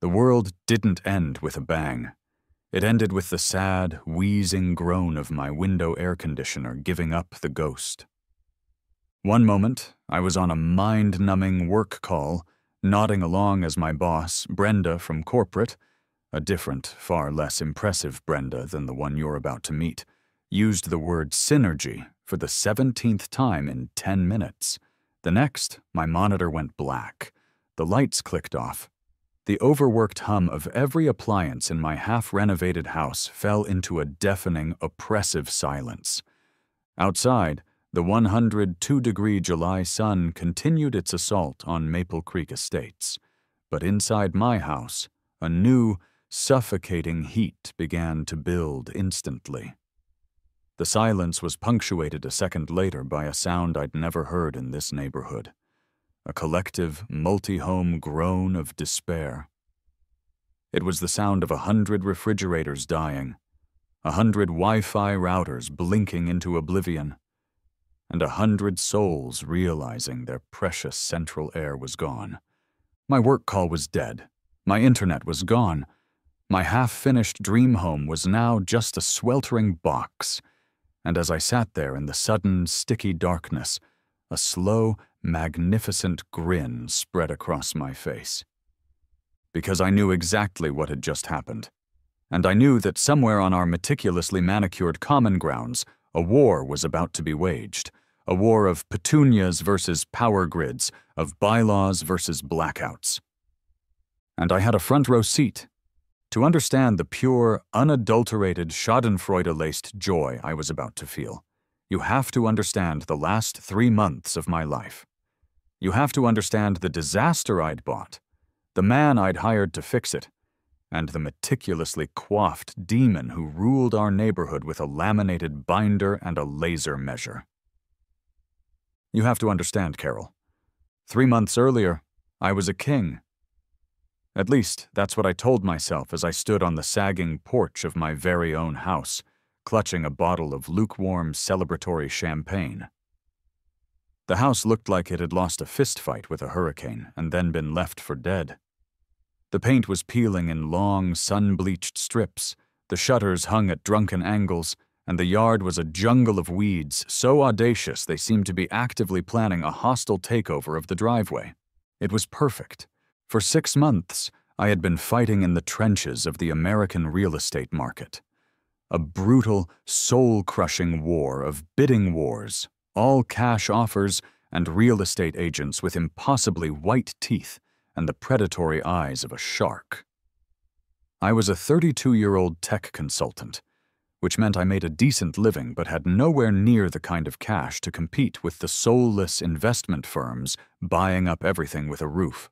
The world didn't end with a bang. It ended with the sad, wheezing groan of my window air conditioner giving up the ghost. One moment, I was on a mind-numbing work call, nodding along as my boss, Brenda from corporate, a different, far less impressive Brenda than the one you're about to meet, used the word synergy for the 17th time in 10 minutes. The next, my monitor went black. The lights clicked off. The overworked hum of every appliance in my half-renovated house fell into a deafening, oppressive silence. Outside, the 102-degree July sun continued its assault on Maple Creek Estates. But inside my house, a new, suffocating heat began to build instantly. The silence was punctuated a second later by a sound I'd never heard in this neighborhood. A collective, multi-home groan of despair. It was the sound of 100 refrigerators dying, 100 Wi-Fi routers blinking into oblivion, and 100 souls realizing their precious central air was gone. My work call was dead. My internet was gone. My half-finished dream home was now just a sweltering box. And as I sat there in the sudden, sticky darkness, a slow, magnificent grin spread across my face. Because I knew exactly what had just happened. And I knew that somewhere on our meticulously manicured common grounds, a war was about to be waged. A war of petunias versus power grids, of bylaws versus blackouts. And I had a front row seat to understand the pure, unadulterated, schadenfreude-laced joy I was about to feel. You have to understand the last 3 months of my life. You have to understand the disaster I'd bought, the man I'd hired to fix it, and the meticulously coiffed demon who ruled our neighborhood with a laminated binder and a laser measure. You have to understand, Carol. 3 months earlier, I was a king. At least, that's what I told myself as I stood on the sagging porch of my very own house, clutching a bottle of lukewarm celebratory champagne. The house looked like it had lost a fistfight with a hurricane and then been left for dead. The paint was peeling in long, sun-bleached strips, the shutters hung at drunken angles, and the yard was a jungle of weeds so audacious they seemed to be actively planning a hostile takeover of the driveway. It was perfect. For 6 months, I had been fighting in the trenches of the American real estate market. A brutal, soul-crushing war of bidding wars, all cash offers, and real estate agents with impossibly white teeth and the predatory eyes of a shark. I was a 32-year-old tech consultant, which meant I made a decent living but had nowhere near the kind of cash to compete with the soulless investment firms buying up everything with a roof.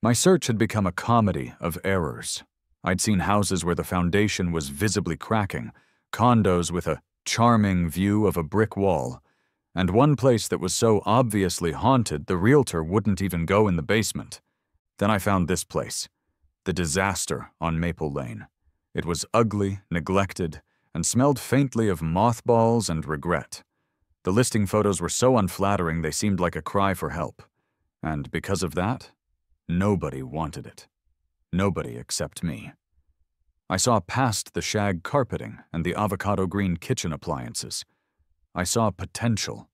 My search had become a comedy of errors. I'd seen houses where the foundation was visibly cracking, condos with a charming view of a brick wall, and one place that was so obviously haunted the realtor wouldn't even go in the basement. Then I found this place, the disaster on Maple Lane. It was ugly, neglected, and smelled faintly of mothballs and regret. The listing photos were so unflattering they seemed like a cry for help. And because of that, nobody wanted it. Nobody except me. I saw past the shag carpeting and the avocado green kitchen appliances. I saw potential.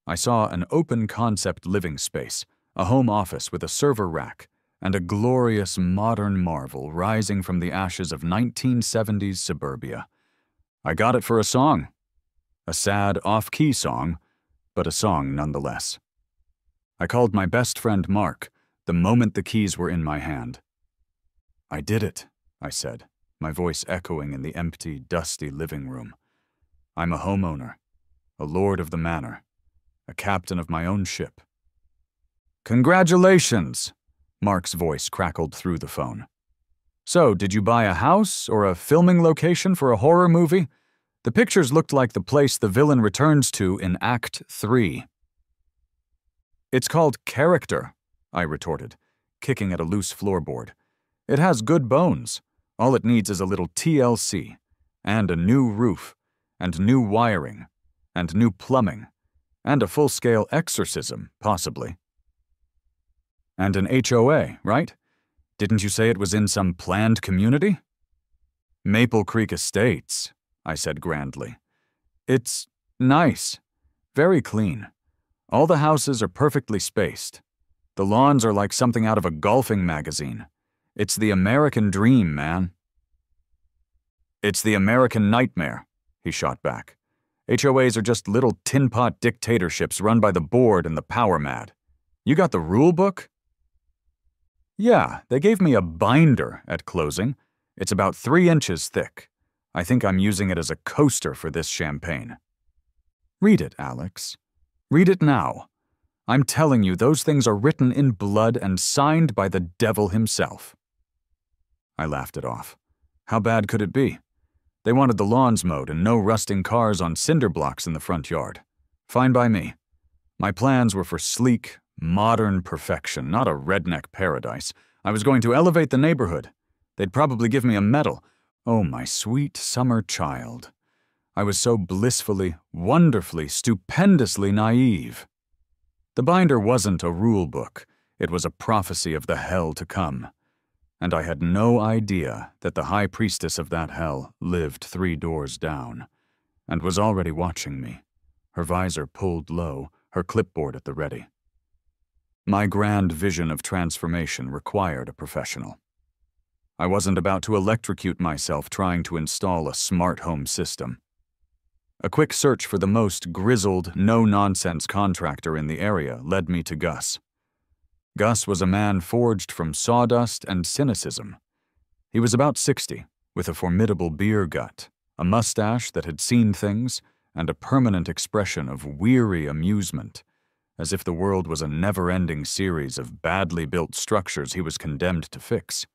I saw an open-concept living space, a home office with a server rack, and a glorious modern marvel rising from the ashes of 1970s suburbia. I got it for a song. A sad, off-key song, but a song nonetheless. I called my best friend Mark the moment the keys were in my hand. "I did it," I said, my voice echoing in the empty, dusty living room. "I'm a homeowner, a lord of the manor, a captain of my own ship." "Congratulations!" Mark's voice crackled through the phone. "So, did you buy a house or a filming location for a horror movie? The pictures looked like the place the villain returns to in Act 3. "It's called character," I retorted, kicking at a loose floorboard. "It has good bones. All it needs is a little TLC, and a new roof, and new wiring, and new plumbing, and a full-scale exorcism, possibly. And an HOA, right? Didn't you say it was in some planned community? Maple Creek Estates, I said grandly. It's nice. Very clean. All the houses are perfectly spaced. The lawns are like something out of a golfing magazine. It's the American dream, man. It's the American nightmare, he shot back. HOAs are just little tin-pot dictatorships run by the board and the power mad. You got the rule book? Yeah, they gave me a binder at closing. It's about 3 inches thick. I think I'm using it as a coaster for this champagne. Read it, Alex. Read it now. I'm telling you, those things are written in blood and signed by the devil himself. I laughed it off. How bad could it be? They wanted the lawns mowed and no rusting cars on cinder blocks in the front yard. Fine by me. My plans were for sleek, modern perfection, not a redneck paradise. I was going to elevate the neighborhood. They'd probably give me a medal. Oh, my sweet summer child. I was so blissfully, wonderfully, stupendously naive. The binder wasn't a rule book. It was a prophecy of the hell to come. And I had no idea that the high priestess of that hell lived 3 doors down, and was already watching me, her visor pulled low, her clipboard at the ready. My grand vision of transformation required a professional. I wasn't about to electrocute myself trying to install a smart home system. A quick search for the most grizzled, no-nonsense contractor in the area led me to Gus. Gus was a man forged from sawdust and cynicism. He was about 60, with a formidable beer gut, a mustache that had seen things, and a permanent expression of weary amusement, as if the world was a never-ending series of badly built structures he was condemned to fix.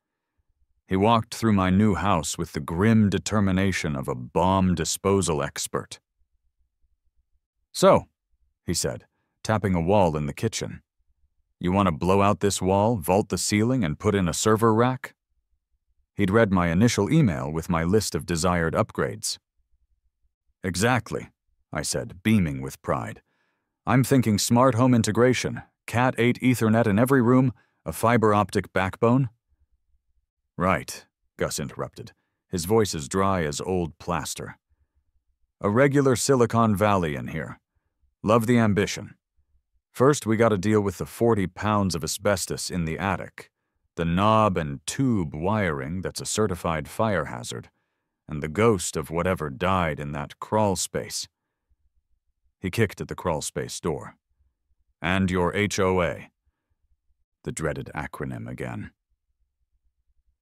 He walked through my new house with the grim determination of a bomb disposal expert. "So," he said, tapping a wall in the kitchen, "you want to blow out this wall, vault the ceiling, and put in a server rack?" He'd read my initial email with my list of desired upgrades. "Exactly," I said, beaming with pride. "I'm thinking smart home integration, Cat 8 Ethernet in every room, a fiber optic backbone." "Right," Gus interrupted, his voice as dry as old plaster. "A regular Silicon Valley in here. Love the ambition. First, we gotta deal with the 40 pounds of asbestos in the attic, the knob and tube wiring that's a certified fire hazard, and the ghost of whatever died in that crawl space." He kicked at the crawl space door. "And your HOA." The dreaded acronym again.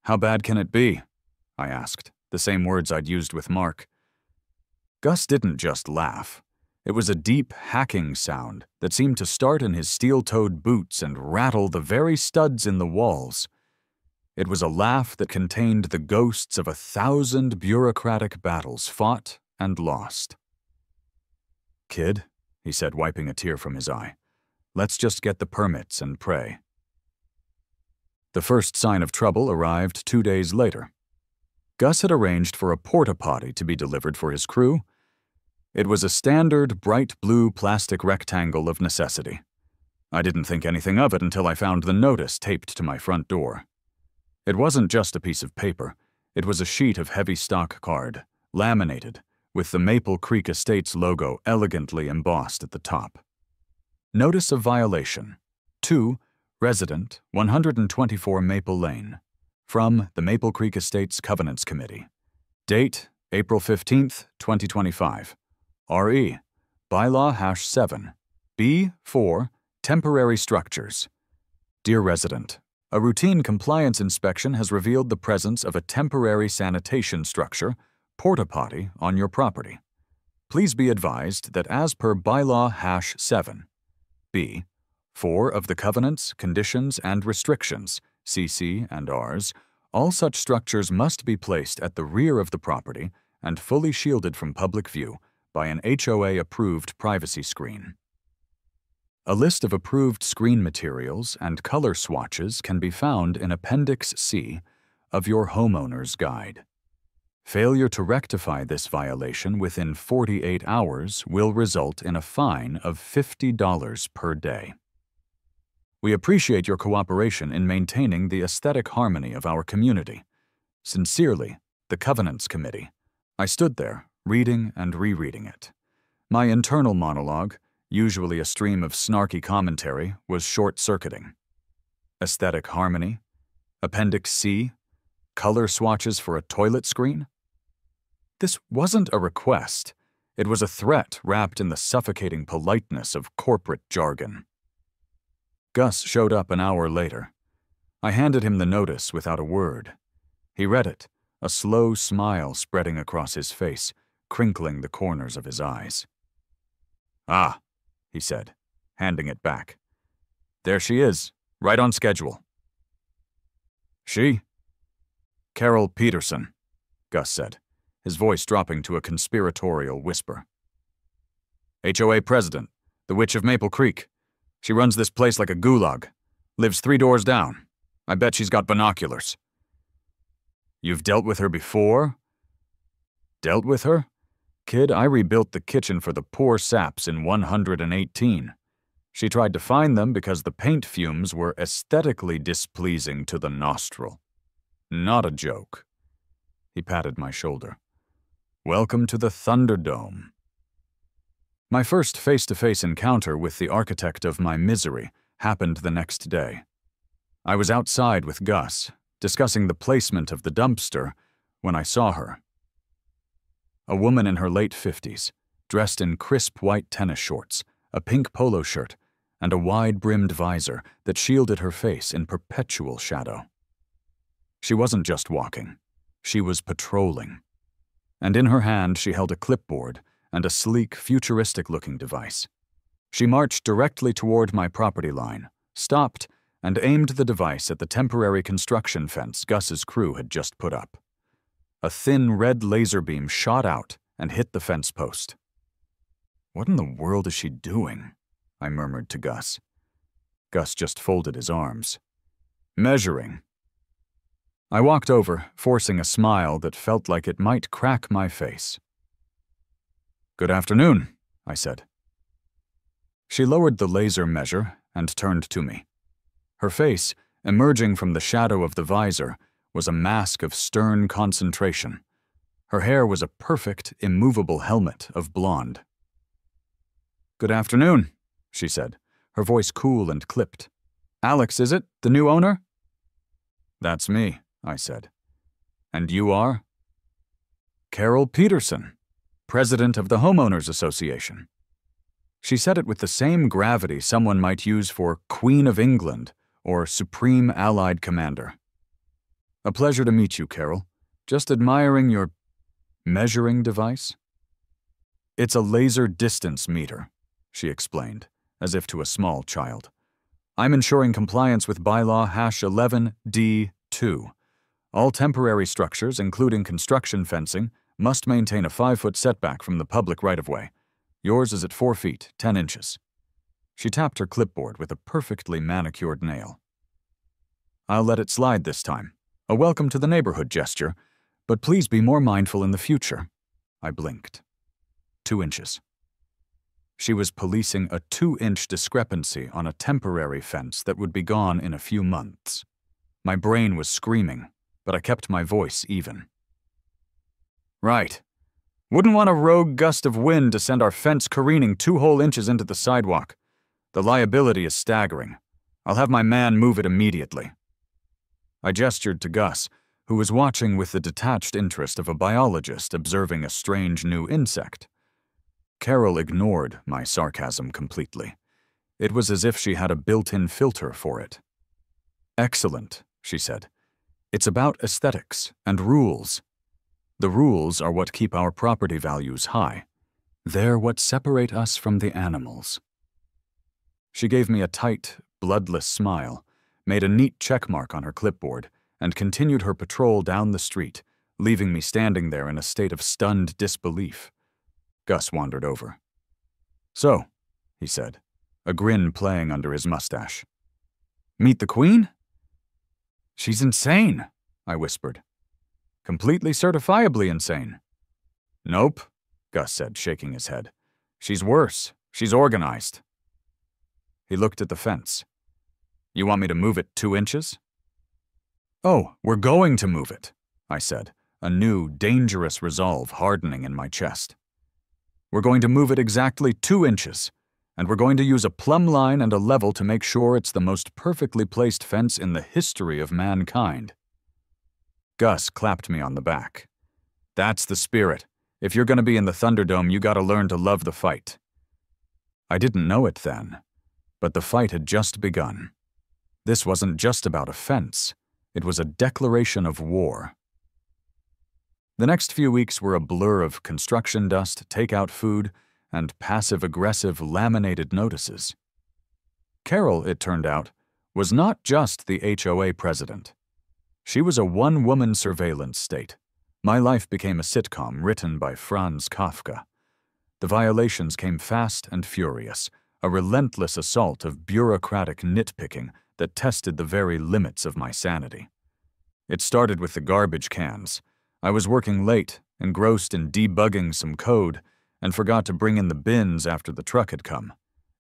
"How bad can it be?" I asked, the same words I'd used with Mark. Gus didn't just laugh. It was a deep hacking sound that seemed to start in his steel-toed boots and rattle the very studs in the walls. It was a laugh that contained the ghosts of 1,000 bureaucratic battles fought and lost. "Kid," he said, wiping a tear from his eye, "let's just get the permits and pray." The first sign of trouble arrived 2 days later. Gus had arranged for a porta-potty to be delivered for his crew. It was a standard bright blue plastic rectangle of necessity. I didn't think anything of it until I found the notice taped to my front door. It wasn't just a piece of paper. It was a sheet of heavy stock card, laminated, with the Maple Creek Estates logo elegantly embossed at the top. Notice of violation. 2, Resident, 124 Maple Lane. From the Maple Creek Estates Covenants Committee. Date, April 15th, 2025. RE, Bylaw #7. B4, Temporary Structures. Dear Resident, a routine compliance inspection has revealed the presence of a temporary sanitation structure, porta-potty, on your property. Please be advised that as per Bylaw #7, B, 4 of the Covenants, Conditions, and Restrictions, CC and Rs, all such structures must be placed at the rear of the property and fully shielded from public view by an HOA-approved privacy screen. A list of approved screen materials and color swatches can be found in Appendix C of your homeowner's guide. Failure to rectify this violation within 48 hours will result in a fine of $50 per day. We appreciate your cooperation in maintaining the aesthetic harmony of our community. Sincerely, the Covenants Committee. I stood there, reading and rereading it. My internal monologue, usually a stream of snarky commentary, was short-circuiting. Aesthetic harmony? Appendix C? Color swatches for a toilet screen? This wasn't a request. It was a threat wrapped in the suffocating politeness of corporate jargon. Gus showed up an hour later. I handed him the notice without a word. He read it, a slow smile spreading across his face, crinkling the corners of his eyes. "Ah," he said, handing it back. "There she is, right on schedule." "She?" "Carol Peterson," Gus said, his voice dropping to a conspiratorial whisper. "HOA president, the Witch of Maple Creek. She runs this place like a gulag. Lives 3 doors down. I bet she's got binoculars." "You've dealt with her before?" "Dealt with her? Kid, I rebuilt the kitchen for the poor saps in 118. She tried to find them because the paint fumes were aesthetically displeasing to the nostril. Not a joke." He patted my shoulder. "Welcome to the Thunderdome." My first face-to-face encounter with the architect of my misery happened the next day. I was outside with Gus, discussing the placement of the dumpster, when I saw her. A woman in her late 50s, dressed in crisp white tennis shorts, a pink polo shirt, and a wide-brimmed visor that shielded her face in perpetual shadow. She wasn't just walking. She was patrolling. And in her hand she held a clipboard and a sleek, futuristic-looking device. She marched directly toward my property line, stopped, and aimed the device at the temporary construction fence Gus's crew had just put up. A thin red laser beam shot out and hit the fence post. "What in the world is she doing?" I murmured to Gus. Gus just folded his arms. "Measuring." I walked over, forcing a smile that felt like it might crack my face. "Good afternoon," I said. She lowered the laser measure and turned to me. Her face, emerging from the shadow of the visor, was a mask of stern concentration. Her hair was a perfect, immovable helmet of blonde. "Good afternoon," she said, her voice cool and clipped. "Alex, is it? The new owner?" "That's me," I said. "And you are?" "Carol Peterson, president of the Homeowners Association." She said it with the same gravity someone might use for Queen of England or Supreme Allied Commander. "A pleasure to meet you, Carol. Just admiring your measuring device?" "It's a laser distance meter," she explained, as if to a small child. "I'm ensuring compliance with bylaw #11D2. All temporary structures, including construction fencing, must maintain a 5-foot setback from the public right-of-way. Yours is at 4 feet, 10 inches. She tapped her clipboard with a perfectly manicured nail. "I'll let it slide this time. A welcome to the neighborhood gesture, but please be more mindful in the future." I blinked. 2 inches. She was policing a 2-inch discrepancy on a temporary fence that would be gone in a few months. My brain was screaming, but I kept my voice even. "Right. Wouldn't want a rogue gust of wind to send our fence careening 2 whole inches into the sidewalk. The liability is staggering. I'll have my man move it immediately." I gestured to Gus, who was watching with the detached interest of a biologist observing a strange new insect. Carol ignored my sarcasm completely. It was as if she had a built-in filter for it. "Excellent," she said. "It's about aesthetics and rules. The rules are what keep our property values high. They're what separate us from the animals." She gave me a tight, bloodless smile, made a neat checkmark on her clipboard, and continued her patrol down the street, leaving me standing there in a state of stunned disbelief. Gus wandered over. "So," he said, a grin playing under his mustache. "Meet the Queen?" "She's insane," I whispered. "Completely certifiably insane." "Nope," Gus said, shaking his head. "She's worse. She's organized." He looked at the fence. You want me to move it 2 inches? Oh, we're going to move it, I said, a new, dangerous resolve hardening in my chest. We're going to move it exactly 2 inches, and we're going to use a plumb line and a level to make sure it's the most perfectly placed fence in the history of mankind. Gus clapped me on the back. That's the spirit. If you're going to be in the Thunderdome, you gotta learn to love the fight. I didn't know it then, but the fight had just begun. This wasn't just about a fence. It was a declaration of war. The next few weeks were a blur of construction dust, takeout food, and passive-aggressive laminated notices. Carol, it turned out, was not just the HOA president. She was a one-woman surveillance state. My life became a sitcom written by Franz Kafka. The violations came fast and furious, a relentless assault of bureaucratic nitpicking that tested the very limits of my sanity. It started with the garbage cans. I was working late, engrossed in debugging some code, and forgot to bring in the bins after the truck had come.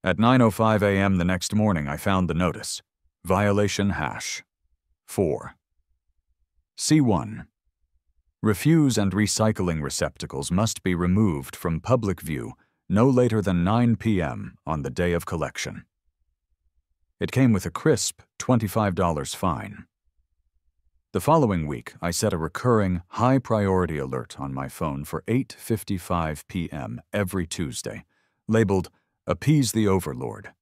At 9:05 a.m. the next morning, I found the notice. Violation hash 4. C1. Refuse and recycling receptacles must be removed from public view no later than 9 p.m. on the day of collection. It came with a crisp $25 fine. The following week, I set a recurring, high-priority alert on my phone for 8:55 p.m. every Tuesday, labeled Appease the Overlord.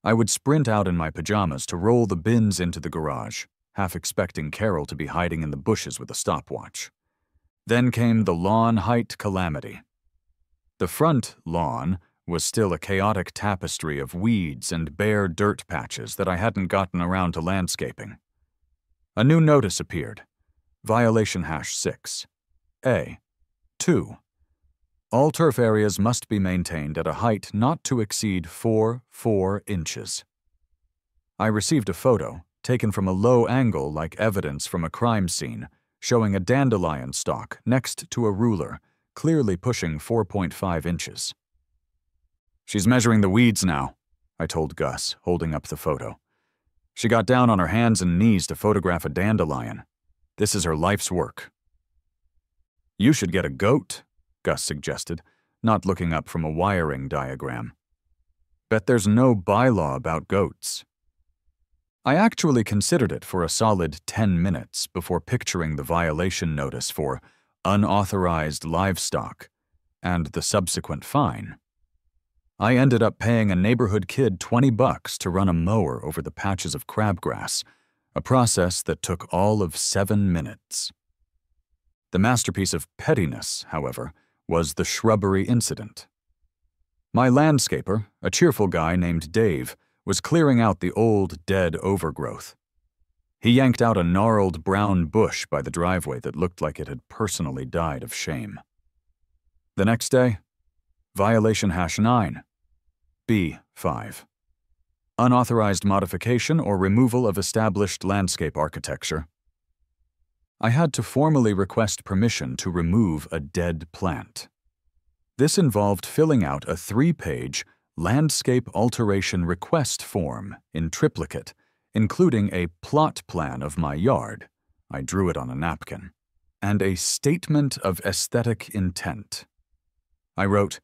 I would sprint out in my pajamas to roll the bins into the garage, half expecting Carol to be hiding in the bushes with a stopwatch. Then came the lawn height calamity. The front lawn was still a chaotic tapestry of weeds and bare dirt patches that I hadn't gotten around to landscaping. A new notice appeared. Violation hash 6. A. 2. All turf areas must be maintained at a height not to exceed 4 inches. I received a photo, taken from a low angle like evidence from a crime scene, showing a dandelion stalk next to a ruler, clearly pushing 4.5 inches. She's measuring the weeds now, I told Gus, holding up the photo. She got down on her hands and knees to photograph a dandelion. This is her life's work. You should get a goat, Gus suggested, not looking up from a wiring diagram. Bet there's no bylaw about goats. I actually considered it for a solid 10 minutes before picturing the violation notice for unauthorized livestock and the subsequent fine. I ended up paying a neighborhood kid $20 to run a mower over the patches of crabgrass, a process that took all of 7 minutes. The masterpiece of pettiness, however, was the shrubbery incident. My landscaper, a cheerful guy named Dave, was clearing out the old, dead overgrowth. He yanked out a gnarled brown bush by the driveway that looked like it had personally died of shame. The next day, violation hash 9. B. 5. Unauthorized modification or removal of established landscape architecture. I had to formally request permission to remove a dead plant. This involved filling out a 3-page landscape alteration request form in triplicate, including a plot plan of my yard, I drew it on a napkin, and a statement of aesthetic intent. I wrote,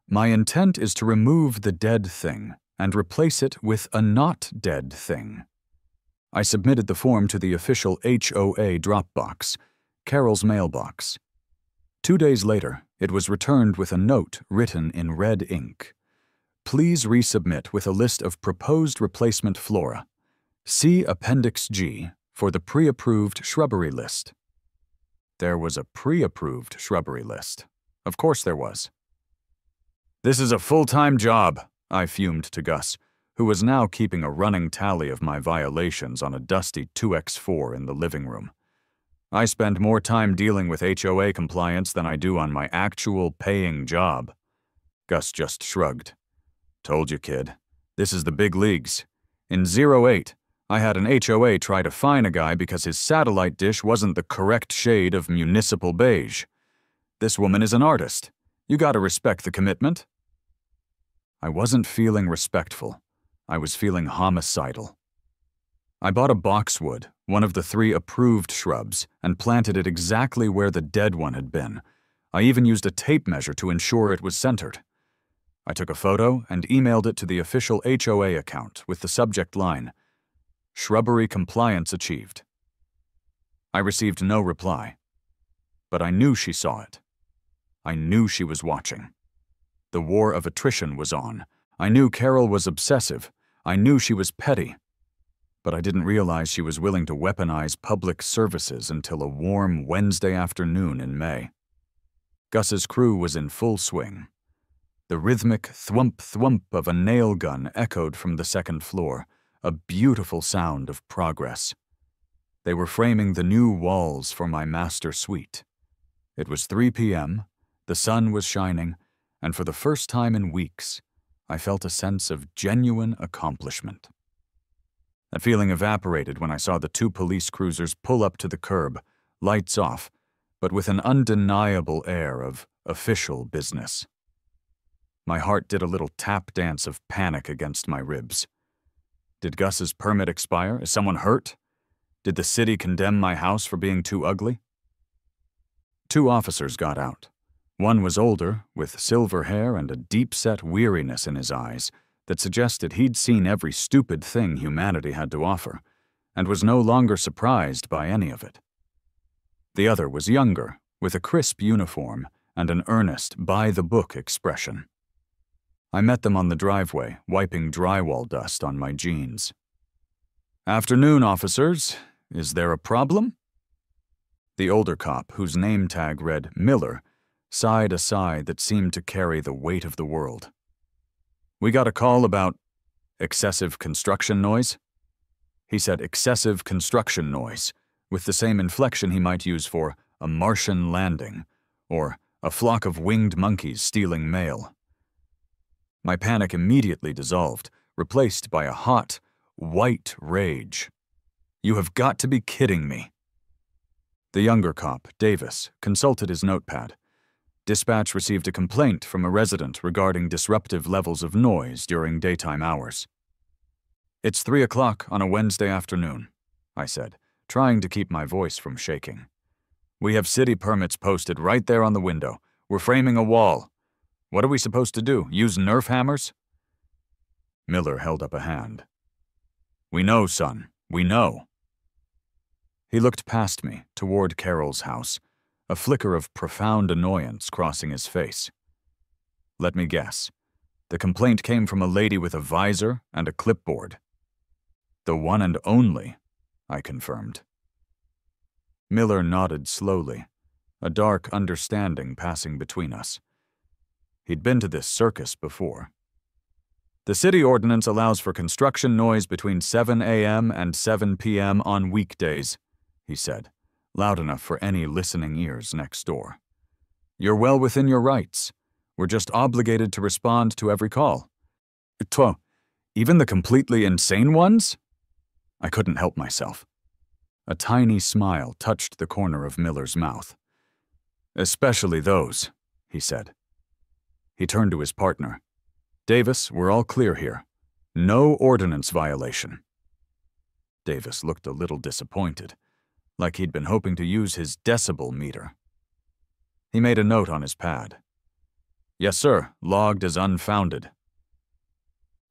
"My intent is to remove the dead thing and replace it with a not dead thing." I submitted the form to the official HOA Dropbox, Carol's mailbox. 2 days later, it was returned with a note written in red ink. Please resubmit with a list of proposed replacement flora. See Appendix G for the pre-approved shrubbery list. There was a pre-approved shrubbery list. Of course there was. This is a full-time job, I fumed to Gus, who was now keeping a running tally of my violations on a dusty 2x4 in the living room. I spend more time dealing with HOA compliance than I do on my actual paying job. Gus just shrugged. Told you, kid. This is the big leagues. In 08, I had an HOA try to fine a guy because his satellite dish wasn't the correct shade of municipal beige. This woman is an artist. You gotta respect the commitment. I wasn't feeling respectful. I was feeling homicidal. I bought a boxwood, one of the 3 approved shrubs, and planted it exactly where the dead one had been. I even used a tape measure to ensure it was centered. I took a photo and emailed it to the official HOA account with the subject line, "Shrubbery compliance achieved." I received no reply, but I knew she saw it. I knew she was watching. The war of attrition was on. I knew Carol was obsessive. I knew she was petty. But I didn't realize she was willing to weaponize public services until a warm Wednesday afternoon in May. Gus's crew was in full swing. The rhythmic thwump-thwump of a nail gun echoed from the 2nd floor, a beautiful sound of progress. They were framing the new walls for my master suite. It was 3 p.m., the sun was shining, and for the first time in weeks, I felt a sense of genuine accomplishment. That feeling evaporated when I saw the 2 police cruisers pull up to the curb, lights off, but with an undeniable air of official business. My heart did a little tap dance of panic against my ribs. Did Gus's permit expire? Is someone hurt? Did the city condemn my house for being too ugly? 2 officers got out. One was older, with silver hair and a deep-set weariness in his eyes that suggested he'd seen every stupid thing humanity had to offer, and was no longer surprised by any of it. The other was younger, with a crisp uniform and an earnest, by-the-book expression. I met them on the driveway, wiping drywall dust on my jeans. "Afternoon, officers. Is there a problem?" The older cop, whose name tag read Miller, sighed a sigh that seemed to carry the weight of the world. "We got a call about excessive construction noise." He said excessive construction noise, with the same inflection he might use for a Martian landing, or a flock of winged monkeys stealing mail. My panic immediately dissolved, replaced by a hot, white rage. "You have got to be kidding me." The younger cop, Davis, consulted his notepad. Dispatch received a complaint from a resident regarding disruptive levels of noise during daytime hours. "It's 3 o'clock on a Wednesday afternoon," I said, trying to keep my voice from shaking. "We have city permits posted right there on the window. We're framing a wall. What are we supposed to do, use Nerf hammers?" Miller held up a hand. "We know, son. We know." He looked past me, toward Carol's house, a flicker of profound annoyance crossing his face. "Let me guess. The complaint came from a lady with a visor and a clipboard." "The one and only," I confirmed. Miller nodded slowly, a dark understanding passing between us. He'd been to this circus before. "The city ordinance allows for construction noise between 7 a.m. and 7 p.m. on weekdays," he said, loud enough for any listening ears next door. "You're well within your rights. We're just obligated to respond to every call." Even the completely insane ones?" I couldn't help myself. A tiny smile touched the corner of Miller's mouth. "Especially those," he said. He turned to his partner. "Davis, we're all clear here. No ordinance violation." Davis looked a little disappointed, like he'd been hoping to use his decibel meter. He made a note on his pad. "Yes, sir, logged as unfounded."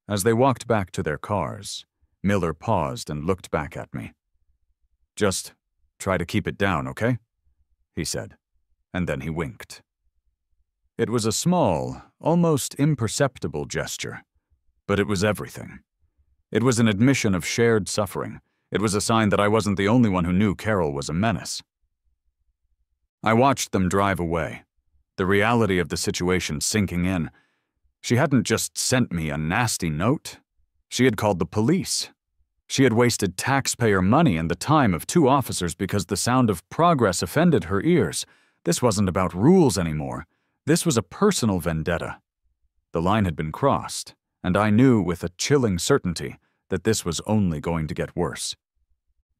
As they walked back to their cars, Miller paused and looked back at me. "Just try to keep it down, okay?" he said, and then he winked. It was a small, almost imperceptible gesture, but it was everything. It was an admission of shared suffering. It was a sign that I wasn't the only one who knew Carol was a menace. I watched them drive away, the reality of the situation sinking in. She hadn't just sent me a nasty note. She had called the police. She had wasted taxpayer money and the time of 2 officers because the sound of progress offended her ears. This wasn't about rules anymore. This was a personal vendetta. The line had been crossed, and I knew with a chilling certainty that this was only going to get worse.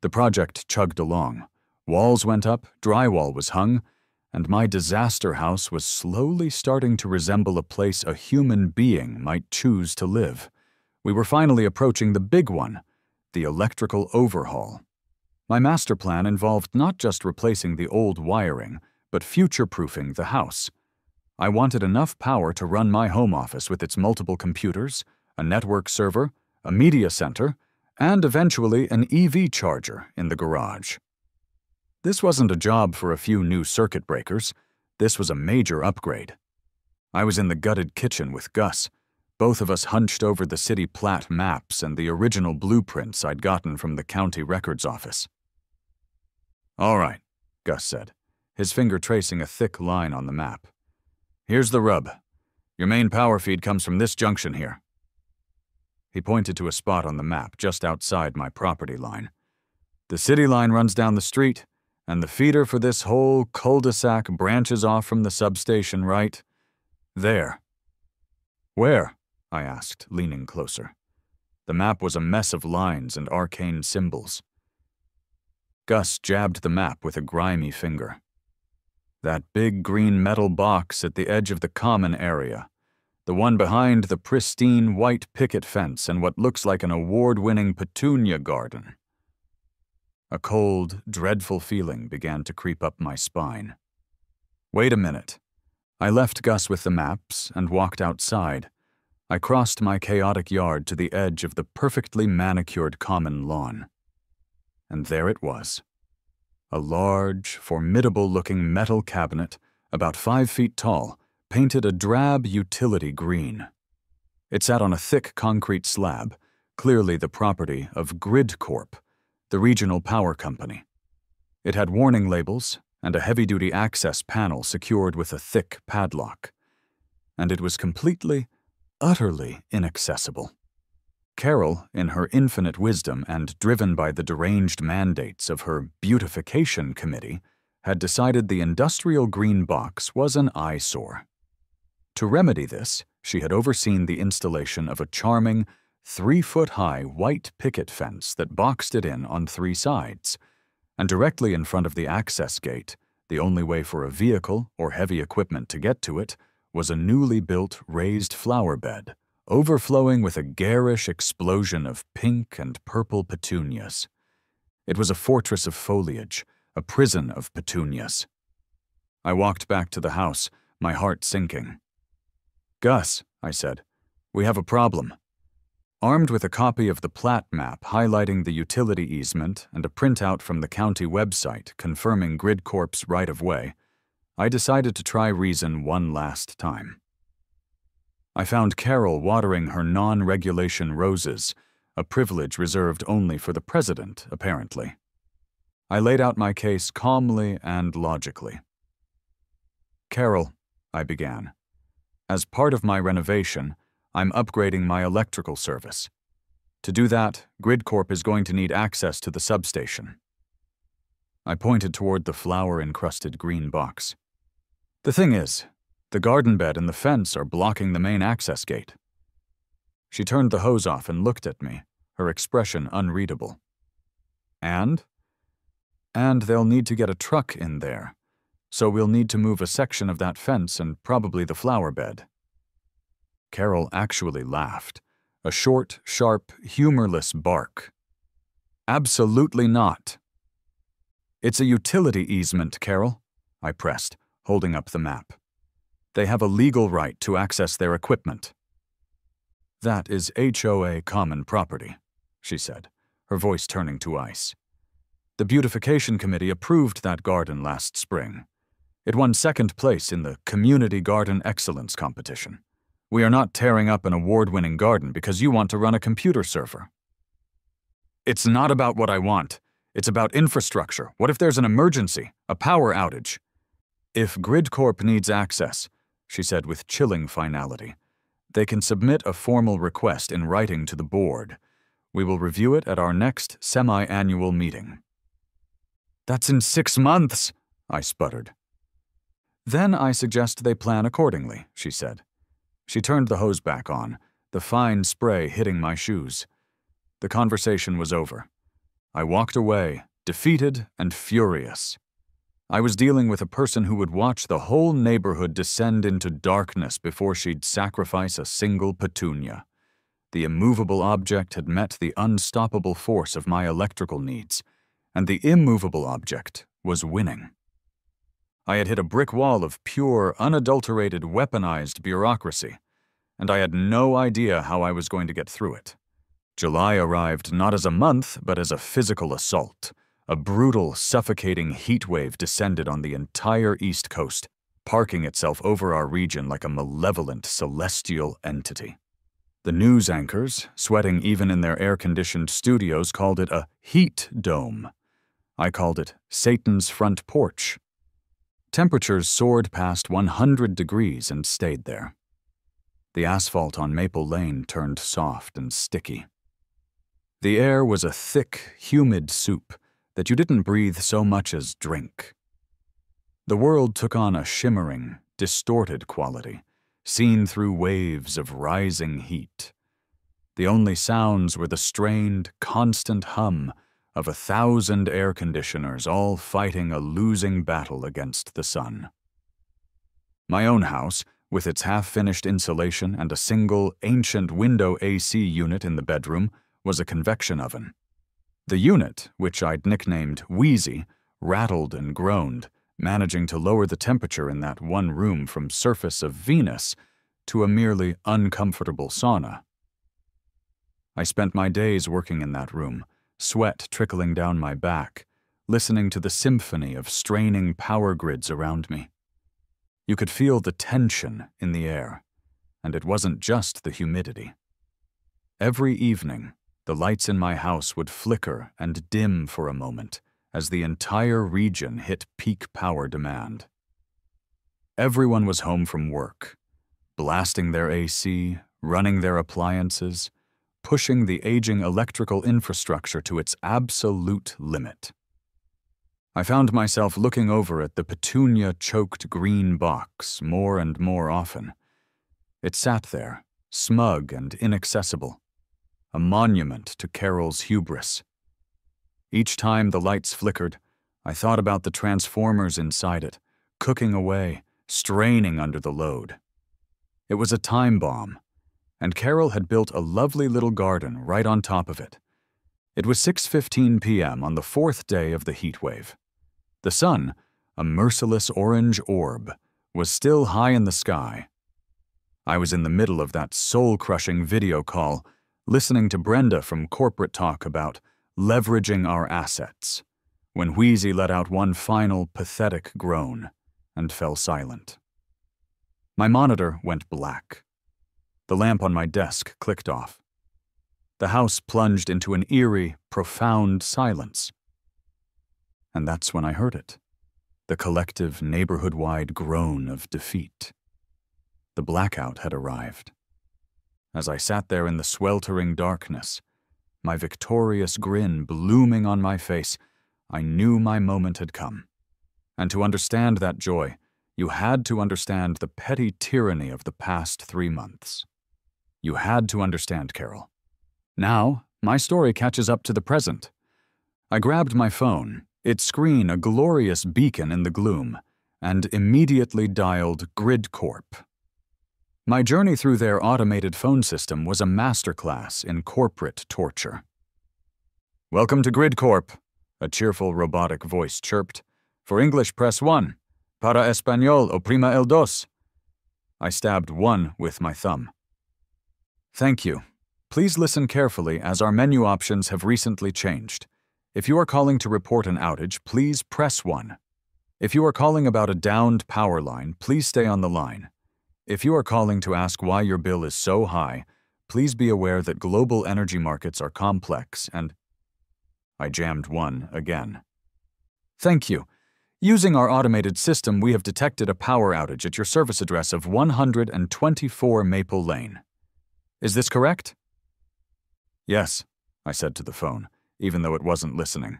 The project chugged along. Walls went up, drywall was hung, and my disaster house was slowly starting to resemble a place a human being might choose to live. We were finally approaching the big one, the electrical overhaul. My master plan involved not just replacing the old wiring, but future-proofing the house. I wanted enough power to run my home office with its multiple computers, a network server, a media center, and eventually an EV charger in the garage. This wasn't a job for a few new circuit breakers. This was a major upgrade. I was in the gutted kitchen with Gus, both of us hunched over the city plat maps and the original blueprints I'd gotten from the county records office. "All right," Gus said, his finger tracing a thick line on the map. "Here's the rub. Your main power feed comes from this junction here." He pointed to a spot on the map just outside my property line. "The city line runs down the street, and the feeder for this whole cul-de-sac branches off from the substation right there." "Where?" I asked, leaning closer. The map was a mess of lines and arcane symbols. Gus jabbed the map with a grimy finger. "That big green metal box at the edge of the common area. The one behind the pristine white picket fence and what looks like an award-winning petunia garden." A cold, dreadful feeling began to creep up my spine. "Wait a minute." I left Gus with the maps and walked outside. I crossed my chaotic yard to the edge of the perfectly manicured common lawn. And there it was. A large, formidable-looking metal cabinet, about 5 feet tall, painted a drab utility green. It sat on a thick concrete slab, clearly the property of Grid Corp, the regional power company. It had warning labels and a heavy-duty access panel secured with a thick padlock. And it was completely, utterly inaccessible. Carol, in her infinite wisdom and driven by the deranged mandates of her beautification committee, had decided the industrial green box was an eyesore. To remedy this, she had overseen the installation of a charming, 3-foot-high white picket fence that boxed it in on 3 sides, and directly in front of the access gate, the only way for a vehicle or heavy equipment to get to it, was a newly built raised flower bed, overflowing with a garish explosion of pink and purple petunias. It was a fortress of foliage, a prison of petunias. I walked back to the house, my heart sinking. "Gus," I said, "we have a problem." Armed with a copy of the plat map highlighting the utility easement and a printout from the county website confirming Grid Corp's right-of-way, I decided to try reason one last time. I found Carol watering her non-regulation roses, a privilege reserved only for the president, apparently. I laid out my case calmly and logically. "Carol," I began, "as part of my renovation, I'm upgrading my electrical service. To do that, Grid Corp is going to need access to the substation." I pointed toward the flower-encrusted green box. "The thing is, the garden bed and the fence are blocking the main access gate." She turned the hose off and looked at me, her expression unreadable. "And they'll need to get a truck in there, so we'll need to move a section of that fence and probably the flower bed." Carol actually laughed, a short, sharp, humorless bark. "Absolutely not." "It's a utility easement, Carol," I pressed, holding up the map. "They have a legal right to access their equipment." "That is HOA common property," she said, her voice turning to ice. "The beautification committee approved that garden last spring. It won 2nd place in the Community Garden Excellence competition. We are not tearing up an award-winning garden because you want to run a computer server." "It's not about what I want. It's about infrastructure. What if there's an emergency, a power outage?" "If Grid Corp needs access," she said with chilling finality, "they can submit a formal request in writing to the board. We will review it at our next semi-annual meeting." "That's in 6 months," I sputtered. "Then I suggest they plan accordingly," she said. She turned the hose back on, the fine spray hitting my shoes. The conversation was over. I walked away, defeated and furious. I was dealing with a person who would watch the whole neighborhood descend into darkness before she'd sacrifice a single petunia. The immovable object had met the unstoppable force of my electrical needs, and the immovable object was winning. I had hit a brick wall of pure, unadulterated, weaponized bureaucracy, and I had no idea how I was going to get through it. July arrived not as a month, but as a physical assault. A brutal, suffocating heat wave descended on the entire East Coast, parking itself over our region like a malevolent, celestial entity. The news anchors, sweating even in their air-conditioned studios, called it a heat dome. I called it Satan's front porch. Temperatures soared past 100 degrees and stayed there. The asphalt on Maple Lane turned soft and sticky. The air was a thick, humid soup that you didn't breathe so much as drink. The world took on a shimmering, distorted quality, seen through waves of rising heat. The only sounds were the strained, constant hum of 1,000 air conditioners all fighting a losing battle against the sun. My own house, with its half-finished insulation and a single, ancient window AC unit in the bedroom, was a convection oven. The unit, which I'd nicknamed Wheezy, rattled and groaned, managing to lower the temperature in that one room from surface of Venus to a merely uncomfortable sauna. I spent my days working in that room, sweat trickling down my back, listening to the symphony of straining power grids around me. You could feel the tension in the air, and it wasn't just the humidity. Every evening, the lights in my house would flicker and dim for a moment as the entire region hit peak power demand. Everyone was home from work, blasting their AC, running their appliances, pushing the aging electrical infrastructure to its absolute limit. I found myself looking over at the petunia-choked green box more and more often. It sat there, smug and inaccessible, a monument to Carol's hubris. Each time the lights flickered, I thought about the transformers inside it, cooking away, straining under the load. It was a time bomb, and Carol had built a lovely little garden right on top of it. It was 6:15 p.m. on the 4th day of the heat wave. The sun, a merciless orange orb, was still high in the sky. I was in the middle of that soul-crushing video call, listening to Brenda from corporate talk about leveraging our assets, when Wheezy let out one final pathetic groan and fell silent. My monitor went black. The lamp on my desk clicked off. The house plunged into an eerie, profound silence. And that's when I heard it, the collective neighborhood-wide groan of defeat. The blackout had arrived. As I sat there in the sweltering darkness, my victorious grin blooming on my face, I knew my moment had come. And to understand that joy, you had to understand the petty tyranny of the past 3 months. You had to understand, Carol. Now, my story catches up to the present. I grabbed my phone, its screen a glorious beacon in the gloom, and immediately dialed GridCorp. My journey through their automated phone system was a masterclass in corporate torture. "Welcome to GridCorp," a cheerful robotic voice chirped. "For English, press 1. Para Español, oprima el dos." I stabbed 1 with my thumb. "Thank you. Please listen carefully as our menu options have recently changed. If you are calling to report an outage, please press 1. If you are calling about a downed power line, please stay on the line. If you are calling to ask why your bill is so high, please be aware that global energy markets are complex and—" I jammed 1 again. "Thank you. Using our automated system, we have detected a power outage at your service address of 124 Maple Lane. Is this correct?" "Yes," I said to the phone, even though it wasn't listening.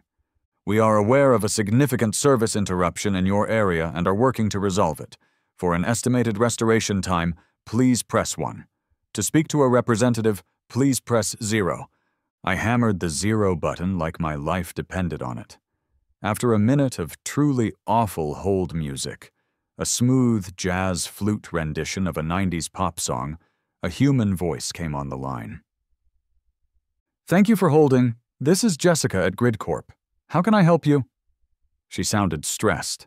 "We are aware of a significant service interruption in your area and are working to resolve it. For an estimated restoration time, please press 1. To speak to a representative, please press 0. I hammered the 0 button like my life depended on it. After a minute of truly awful hold music, a smooth jazz flute rendition of a 90s pop song, a human voice came on the line. Thank you for holding. This is Jessica at Grid Corp. How can I help you? She sounded stressed.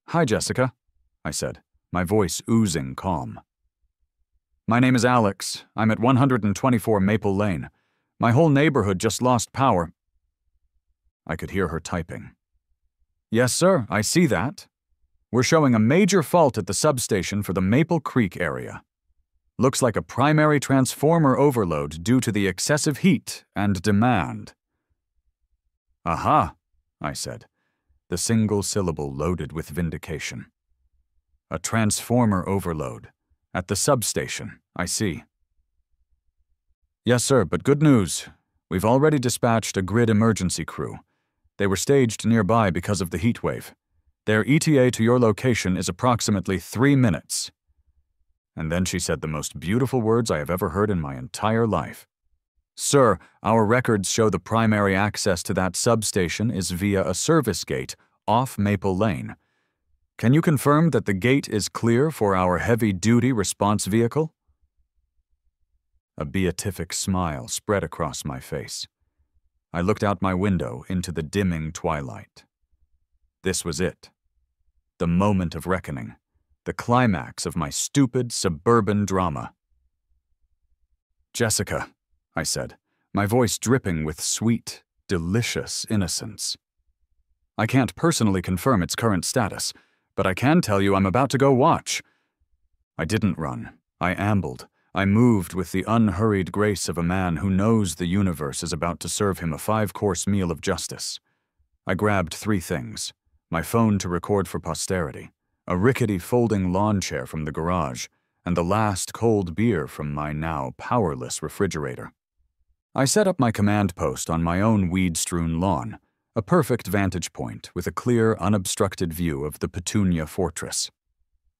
Hi, Jessica, I said, my voice oozing calm. My name is Alex. I'm at 124 Maple Lane. My whole neighborhood just lost power. I could hear her typing. Yes, sir, I see that. We're showing a major fault at the substation for the Maple Creek area. Looks like a primary transformer overload due to the excessive heat and demand. Aha, I said, the single syllable loaded with vindication. A transformer overload. At the substation, I see. Yes, sir, but good news. We've already dispatched a grid emergency crew. They were staged nearby because of the heat wave. Their ETA to your location is approximately 3 minutes. And then she said the most beautiful words I have ever heard in my entire life. Sir, our records show the primary access to that substation is via a service gate off Maple Lane. Can you confirm that the gate is clear for our heavy-duty response vehicle? A beatific smile spread across my face. I looked out my window into the dimming twilight. This was it. The moment of reckoning. The climax of my stupid suburban drama. Jessica, I said, my voice dripping with sweet, delicious innocence. I can't personally confirm its current status, but I can tell you I'm about to go watch. I didn't run. I ambled. I moved with the unhurried grace of a man who knows the universe is about to serve him a 5-course meal of justice. I grabbed 3 things: my phone to record for posterity, a rickety folding lawn chair from the garage, and the last cold beer from my now powerless refrigerator. I set up my command post on my own weed-strewn lawn, a perfect vantage point with a clear, unobstructed view of the Petunia Fortress.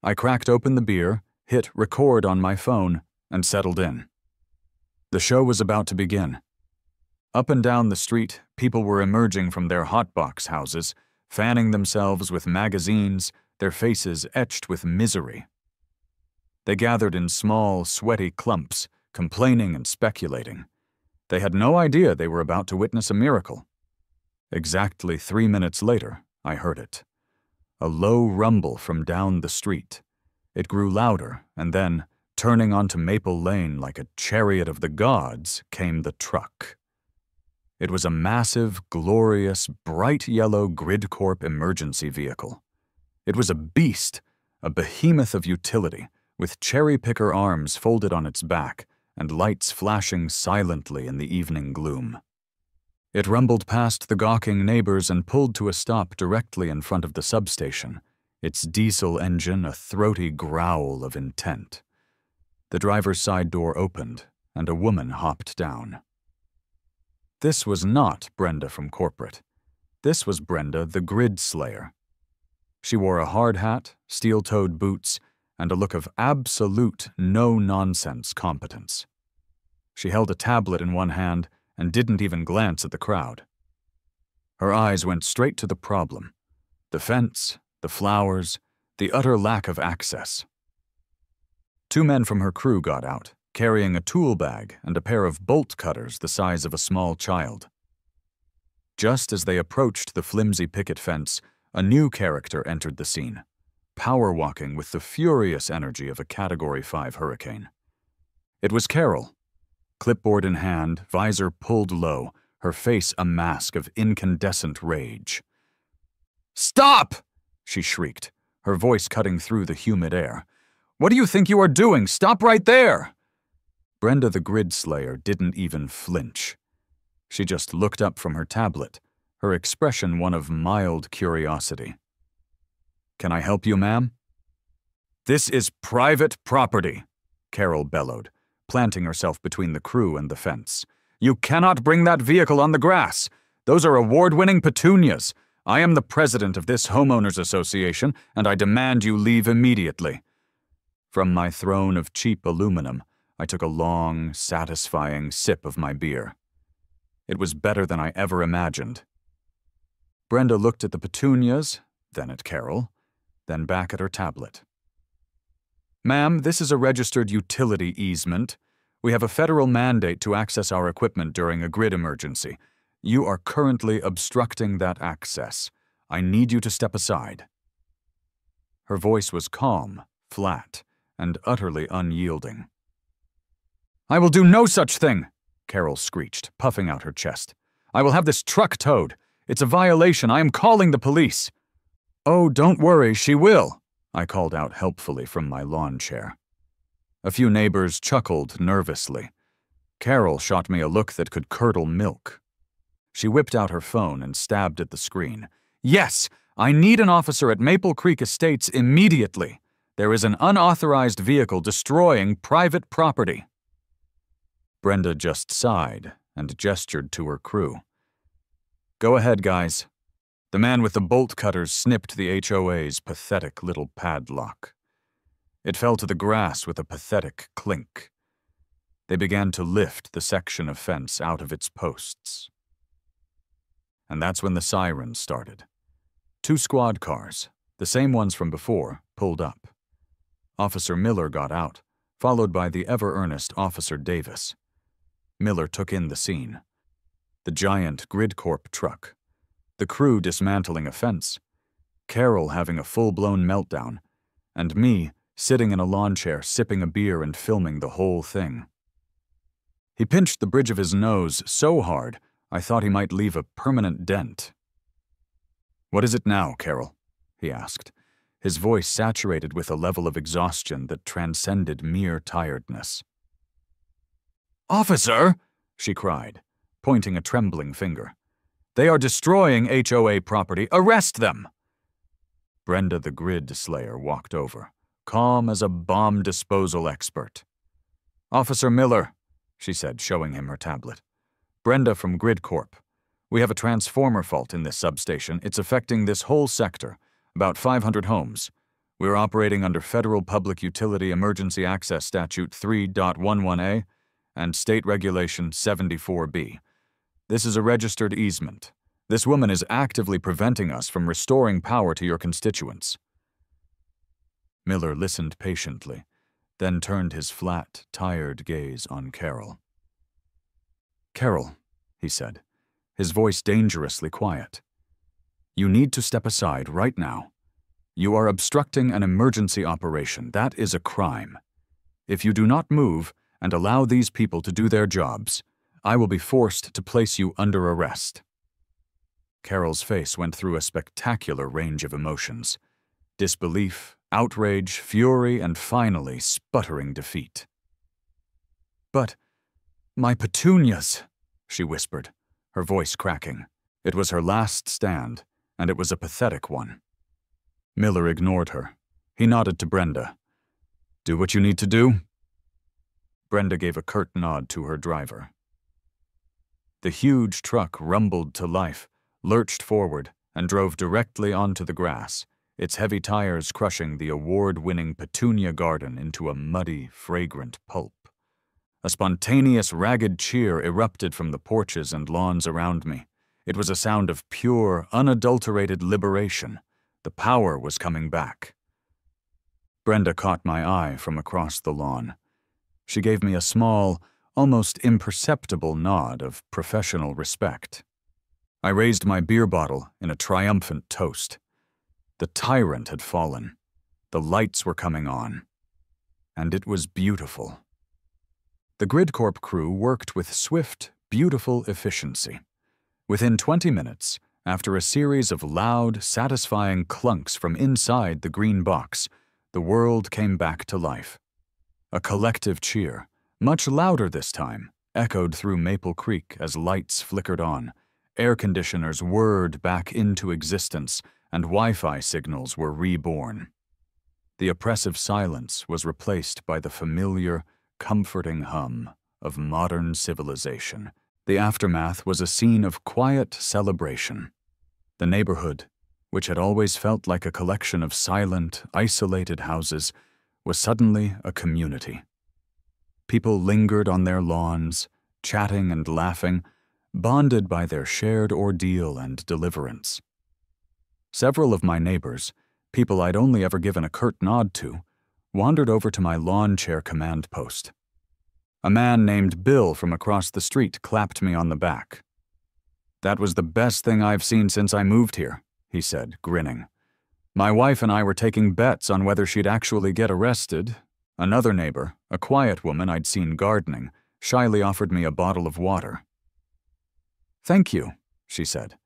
I cracked open the beer, hit record on my phone, and settled in. The show was about to begin. Up and down the street, people were emerging from their hotbox houses, fanning themselves with magazines, their faces etched with misery. They gathered in small, sweaty clumps, complaining and speculating. They had no idea they were about to witness a miracle. Exactly 3 minutes later, I heard it. A low rumble from down the street. It grew louder, and then, turning onto Maple Lane like a chariot of the gods, came the truck. It was a massive, glorious, bright yellow Grid Corp emergency vehicle. It was a beast, a behemoth of utility, with cherry-picker arms folded on its back and lights flashing silently in the evening gloom. It rumbled past the gawking neighbors and pulled to a stop directly in front of the substation, its diesel engine a throaty growl of intent. The driver's side door opened, and a woman hopped down. This was not Brenda from corporate. This was Brenda, the Grid Slayer. She wore a hard hat, steel-toed boots, and a look of absolute no-nonsense competence. She held a tablet in one hand and didn't even glance at the crowd. Her eyes went straight to the problem: the fence, the flowers, the utter lack of access. 2 men from her crew got out, carrying a tool bag and a pair of bolt cutters the size of a small child. Just as they approached the flimsy picket fence, a new character entered the scene, power-walking with the furious energy of a Category 5 hurricane. It was Carol. Clipboard in hand, visor pulled low, her face a mask of incandescent rage. "Stop!" she shrieked, her voice cutting through the humid air. "What do you think you are doing? Stop right there!" Brenda the Grid Slayer didn't even flinch. She just looked up from her tablet, her expression one of mild curiosity. "Can I help you, ma'am?" "This is private property," Carol bellowed, planting herself between the crew and the fence. "You cannot bring that vehicle on the grass. Those are award-winning petunias. I am the president of this homeowners association, and I demand you leave immediately." From my throne of cheap aluminum, I took a long, satisfying sip of my beer. It was better than I ever imagined. Brenda looked at the petunias, then at Carol, then back at her tablet. "Ma'am, this is a registered utility easement. We have a federal mandate to access our equipment during a grid emergency. You are currently obstructing that access. I need you to step aside." Her voice was calm, flat, and utterly unyielding. "I will do no such thing," Carol screeched, puffing out her chest. "I will have this truck towed. It's a violation. I am calling the police." "Oh, don't worry, she will," I called out helpfully from my lawn chair. A few neighbors chuckled nervously. Carol shot me a look that could curdle milk. She whipped out her phone and stabbed at the screen. "Yes, I need an officer at Maple Creek Estates immediately. There is an unauthorized vehicle destroying private property." Brenda just sighed and gestured to her crew. "Go ahead, guys." The man with the bolt cutters snipped the HOA's pathetic little padlock. It fell to the grass with a pathetic clink. They began to lift the section of fence out of its posts. And that's when the sirens started. 2 squad cars, the same ones from before, pulled up. Officer Miller got out, followed by the ever-earnest Officer Davis. Miller took in the scene. The giant GridCorp truck, the crew dismantling a fence, Carol having a full-blown meltdown, and me sitting in a lawn chair sipping a beer and filming the whole thing. He pinched the bridge of his nose so hard I thought he might leave a permanent dent. "What is it now, Carol?" he asked, his voice saturated with a level of exhaustion that transcended mere tiredness. "Officer!" she cried, pointing a trembling finger. "They are destroying HOA property. Arrest them!" Brenda the Grid Slayer walked over, calm as a bomb disposal expert. "Officer Miller," she said, showing him her tablet. "Brenda from GridCorp. We have a transformer fault in this substation. It's affecting this whole sector, about 500 homes. We're operating under Federal Public Utility Emergency Access Statute 3.11a and State Regulation 74b. This is a registered easement. This woman is actively preventing us from restoring power to your constituents." Miller listened patiently, then turned his flat, tired gaze on Carol. "Carol," he said, his voice dangerously quiet, "you need to step aside right now. You are obstructing an emergency operation. That is a crime. If you do not move and allow these people to do their jobs, I will be forced to place you under arrest." Carol's face went through a spectacular range of emotions: disbelief, outrage, fury, and finally sputtering defeat. "But my petunias," she whispered, her voice cracking. It was her last stand, and it was a pathetic one. Miller ignored her. He nodded to Brenda. "Do what you need to do." Brenda gave a curt nod to her driver. The huge truck rumbled to life, lurched forward, and drove directly onto the grass, its heavy tires crushing the award-winning petunia garden into a muddy, fragrant pulp. A spontaneous, ragged cheer erupted from the porches and lawns around me. It was a sound of pure, unadulterated liberation. The power was coming back. Brenda caught my eye from across the lawn. She gave me a small, almost imperceptible nod of professional respect. I raised my beer bottle in a triumphant toast. The tyrant had fallen. The lights were coming on. And it was beautiful. The GridCorp crew worked with swift, beautiful efficiency. Within 20 minutes, after a series of loud, satisfying clunks from inside the green box, the world came back to life. A collective cheer, much louder this time, echoed through Maple Creek as lights flickered on, air conditioners whirred back into existence, and Wi-Fi signals were reborn. The oppressive silence was replaced by the familiar, comforting hum of modern civilization. The aftermath was a scene of quiet celebration. The neighborhood, which had always felt like a collection of silent, isolated houses, was suddenly a community. People lingered on their lawns, chatting and laughing, bonded by their shared ordeal and deliverance. Several of my neighbors, people I'd only ever given a curt nod to, wandered over to my lawn chair command post. A man named Bill from across the street clapped me on the back. "That was the best thing I've seen since I moved here," he said, grinning. "My wife and I were taking bets on whether she'd actually get arrested. Another neighbor, a quiet woman I'd seen gardening, shyly offered me a bottle of water. "Thank you," she said.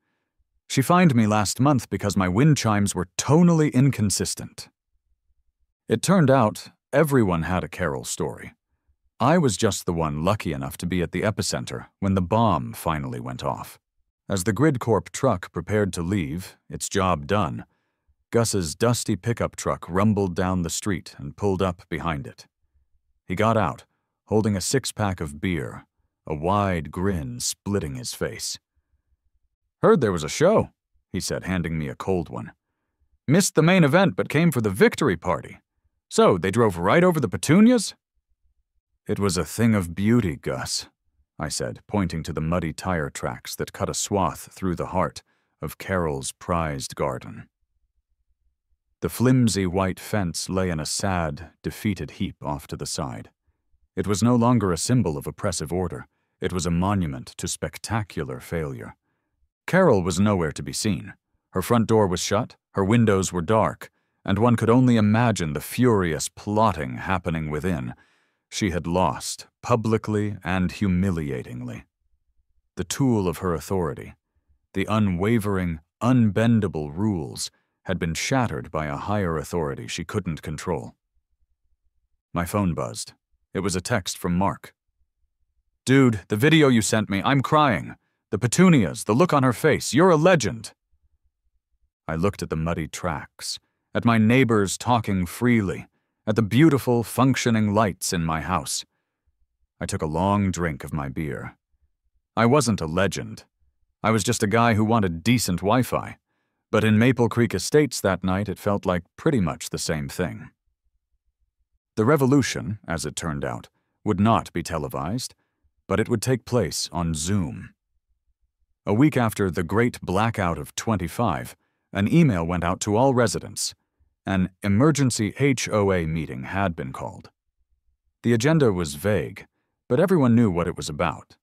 "She fined me last month because my wind chimes were tonally inconsistent." It turned out everyone had a Carol story. I was just the one lucky enough to be at the epicenter when the bomb finally went off. As the GridCorp truck prepared to leave, its job done, Gus's dusty pickup truck rumbled down the street and pulled up behind it. He got out, holding a six-pack of beer, a wide grin splitting his face. "Heard there was a show," he said, handing me a cold one. "Missed the main event but came for the victory party. So, they drove right over the petunias?" "It was a thing of beauty, Gus," I said, pointing to the muddy tire tracks that cut a swath through the heart of Carol's prized garden. The flimsy white fence lay in a sad, defeated heap off to the side. It was no longer a symbol of oppressive order. It was a monument to spectacular failure. Carol was nowhere to be seen. Her front door was shut, her windows were dark, and one could only imagine the furious plotting happening within. She had lost, publicly and humiliatingly. The tool of her authority, the unwavering, unbendable rules, had been shattered by a higher authority she couldn't control. My phone buzzed. It was a text from Mark. "Dude, the video you sent me, I'm crying. The petunias, the look on her face, you're a legend." I looked at the muddy tracks, at my neighbors talking freely, at the beautiful, functioning lights in my house. I took a long drink of my beer. I wasn't a legend. I was just a guy who wanted decent Wi-Fi. But in Maple Creek Estates that night, it felt like pretty much the same thing. The revolution, as it turned out, would not be televised, but it would take place on Zoom. A week after the great blackout of 25, an email went out to all residents. An emergency HOA meeting had been called. The agenda was vague, but everyone knew what it was about.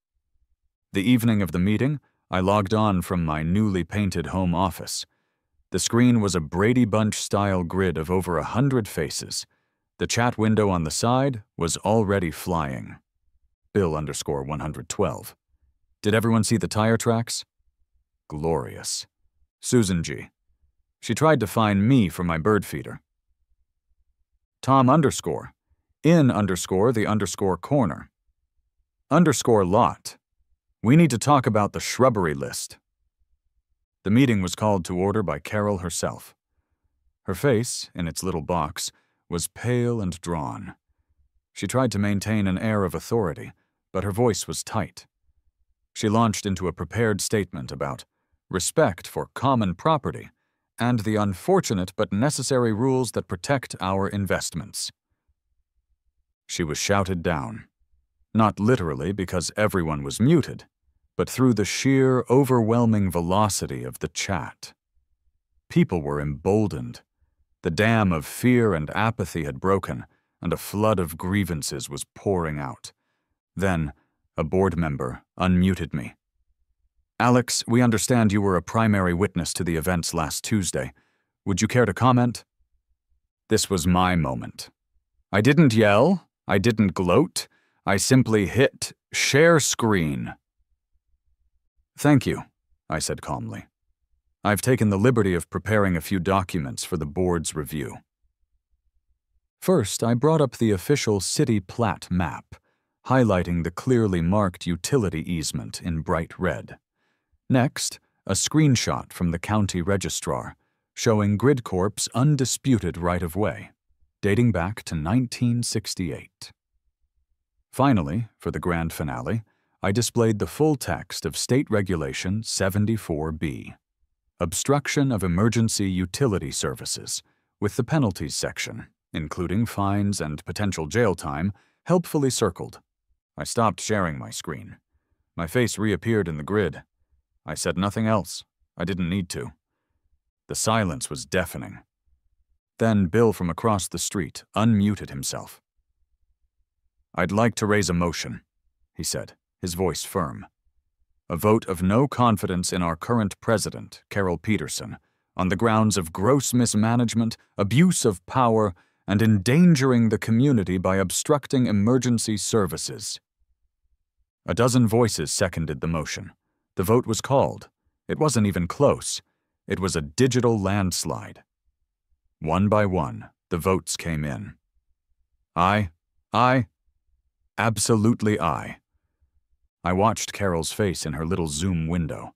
The evening of the meeting, I logged on from my newly painted home office. The screen was a Brady Bunch-style grid of over 100 faces. The chat window on the side was already flying. Bill_112. Did everyone see the tire tracks? Glorious. Susan G. She tried to find me for my bird feeder. Tom_, the corner. _lot. We need to talk about the shrubbery list. The meeting was called to order by Carol herself. Her face, in its little box, was pale and drawn. She tried to maintain an air of authority, but her voice was tight. She launched into a prepared statement about respect for common property and the unfortunate but necessary rules that protect our investments. She was shouted down, not literally because everyone was muted, but through the sheer, overwhelming velocity of the chat. People were emboldened. The dam of fear and apathy had broken, and a flood of grievances was pouring out. Then, a board member unmuted me. "Alex, we understand you were a primary witness to the events last Tuesday. Would you care to comment?" This was my moment. I didn't yell. I didn't gloat. I simply hit share screen. "Thank you," I said calmly. "I've taken the liberty of preparing a few documents for the board's review." First, I brought up the official city plat map, highlighting the clearly marked utility easement in bright red. Next, a screenshot from the county registrar, showing GridCorp's undisputed right-of-way, dating back to 1968. Finally, for the grand finale, I displayed the full text of State Regulation 74B, Obstruction of Emergency Utility Services, with the penalties section, including fines and potential jail time, helpfully circled. I stopped sharing my screen. My face reappeared in the grid. I said nothing else. I didn't need to. The silence was deafening. Then Bill from across the street unmuted himself. "I'd like to raise a motion," he said, his voice firm. "A vote of no confidence in our current president, Carol Peterson, on the grounds of gross mismanagement, abuse of power, and endangering the community by obstructing emergency services." A dozen voices seconded the motion. The vote was called. It wasn't even close. It was a digital landslide. One by one, the votes came in. Aye, aye, absolutely aye. I watched Carol's face in her little Zoom window.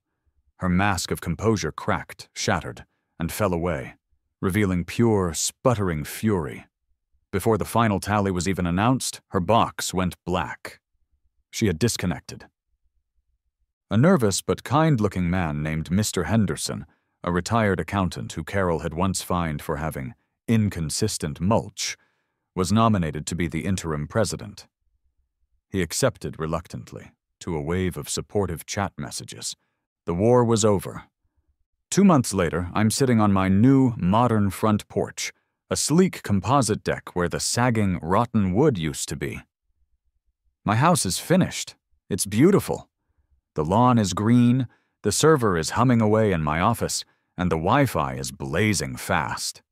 Her mask of composure cracked, shattered, and fell away, revealing pure, sputtering fury. Before the final tally was even announced, her box went black. She had disconnected. A nervous but kind-looking man named Mr. Henderson, a retired accountant who Carol had once fined for having inconsistent mulch, was nominated to be the interim president. He accepted reluctantly, to a wave of supportive chat messages. The war was over. 2 months later, I'm sitting on my new, modern front porch, a sleek composite deck where the sagging, rotten wood used to be. My house is finished. It's beautiful. The lawn is green, the server is humming away in my office, and the Wi-Fi is blazing fast.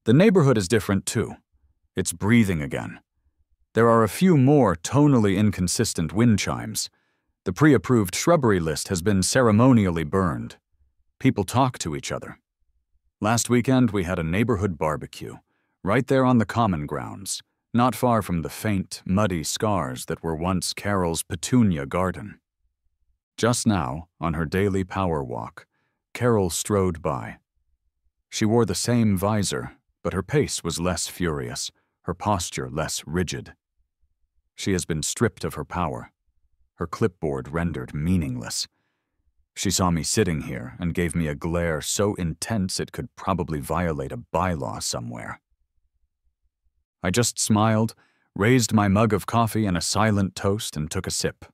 The neighborhood is different too. It's breathing again. There are a few more tonally inconsistent wind chimes. The pre-approved shrubbery list has been ceremonially burned. People talk to each other. Last weekend we had a neighborhood barbecue, right there on the common grounds, not far from the faint, muddy scars that were once Carol's petunia garden. Just now, on her daily power walk, Carol strode by. She wore the same visor, but her pace was less furious, her posture less rigid. She has been stripped of her power, her clipboard rendered meaningless. She saw me sitting here and gave me a glare so intense it could probably violate a bylaw somewhere. I just smiled, raised my mug of coffee in a silent toast, and took a sip.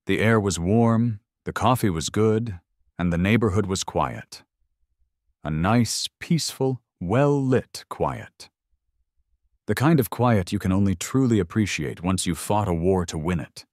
The air was warm, the coffee was good, and the neighborhood was quiet. A nice, peaceful, well-lit quiet. The kind of quiet you can only truly appreciate once you've fought a war to win it.